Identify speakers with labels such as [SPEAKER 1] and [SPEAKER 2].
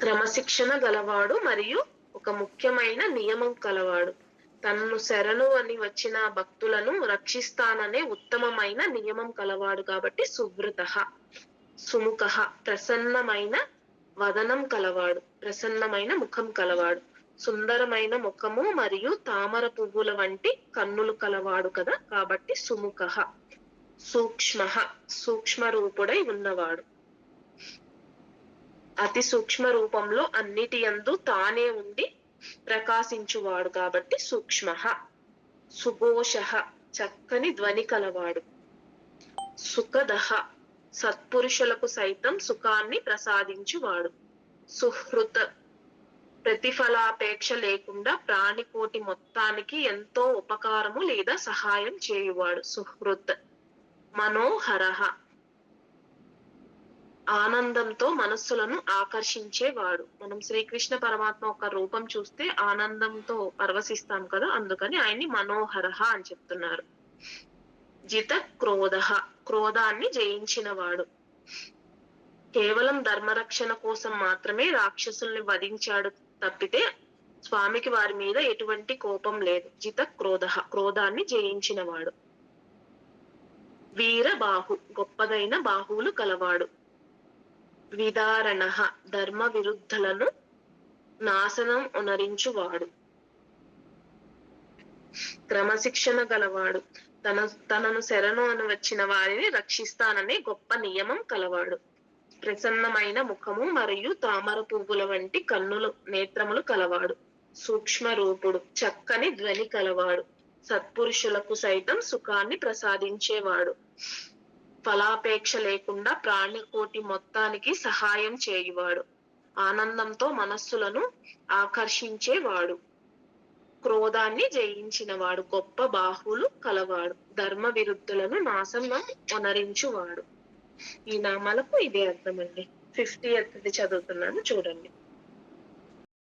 [SPEAKER 1] క్రమశిక్షణ గలవాడు మరియు ఒక ముఖ్యమైన నియమం కలవాడు. తనను శరణు అని వచ్చిన భక్తులను రక్షిస్తాననే ఉత్తమమైన నియమం కలవాడు కాబట్టి సువృతః. సుముఖః ప్రసన్నమైన వదనం కలవాడు, ప్రసన్నమైన ముఖం కలవాడు. సుందరమైన ముఖము మరియు తామర పువ్వుల వంటి కన్నులు కలవాడు కదా కాబట్టి సుముఖః. సూక్ష్మః సూక్ష్మ రూపుడై ఉన్నవాడు. అతి సూక్ష్మ రూపంలో అన్నిటి యందు తానే ఉండి ప్రకాశించువాడు కాబట్టి సూక్ష్మః. సుఘోషః చక్కని ధ్వని కలవాడు. సుఖదః సత్పురుషులకు సైతం సుఖాన్ని ప్రసాదించువాడు. సుహృత్ ప్రతిఫలాపేక్ష లేకుండా ప్రాణికోటి మొత్తానికి ఎంతో ఉపకారము లేదా సహాయం చేయువాడు. సుహృత్. మనోహరః ఆనందంతో మనస్సులను ఆకర్షించేవాడు. మనం శ్రీకృష్ణ పరమాత్మ ఒక రూపం చూస్తే ఆనందంతో పరవశిస్తాం కదా, అందుకని ఆయన్ని మనోహరః అని చెప్తున్నారు. జిత క్రోధః క్రోధాన్ని జయించినవాడు. కేవలం ధర్మరక్షణ కోసం మాత్రమే రాక్షసుల్ని వధించాడు తప్పితే స్వామికి వారి మీద ఎటువంటి కోపం లేదు. జిత క్రోధః క్రోధాన్ని జయించినవాడు. వీరబాహు గొప్పదైన బాహువులు కలవాడు. విదారణః ధర్మ విరుద్ధులను నాశనం ఒనరించువాడు. క్రమశిక్షణ గలవాడు. తనను శరణు అని వచ్చిన వారిని రక్షిస్తాననే గొప్ప నియమం కలవాడు. ప్రసన్నమైన ముఖము మరియు తామర పువ్వుల వంటి కన్నులు నేత్రములు కలవాడు. సూక్ష్మ రూపుడు చక్కని ధ్వని కలవాడు. సత్పురుషులకు సైతం సుఖాన్ని ప్రసాదించేవాడు. ఫలాపేక్ష లేకుండా ప్రాణికోటి మొత్తానికి సహాయం చేయువాడు. ఆనందంతో మనస్సులను ఆకర్షించేవాడు. క్రోధాన్ని జయించినవాడు. గొప్ప బాహువులు కలవాడు. ధర్మ విరుద్ధులను నాశనం ఒనరించువాడు. ఈ నామాలకు ఇదే అర్థం అండి. 50th చదువుతున్నాను చూడండి.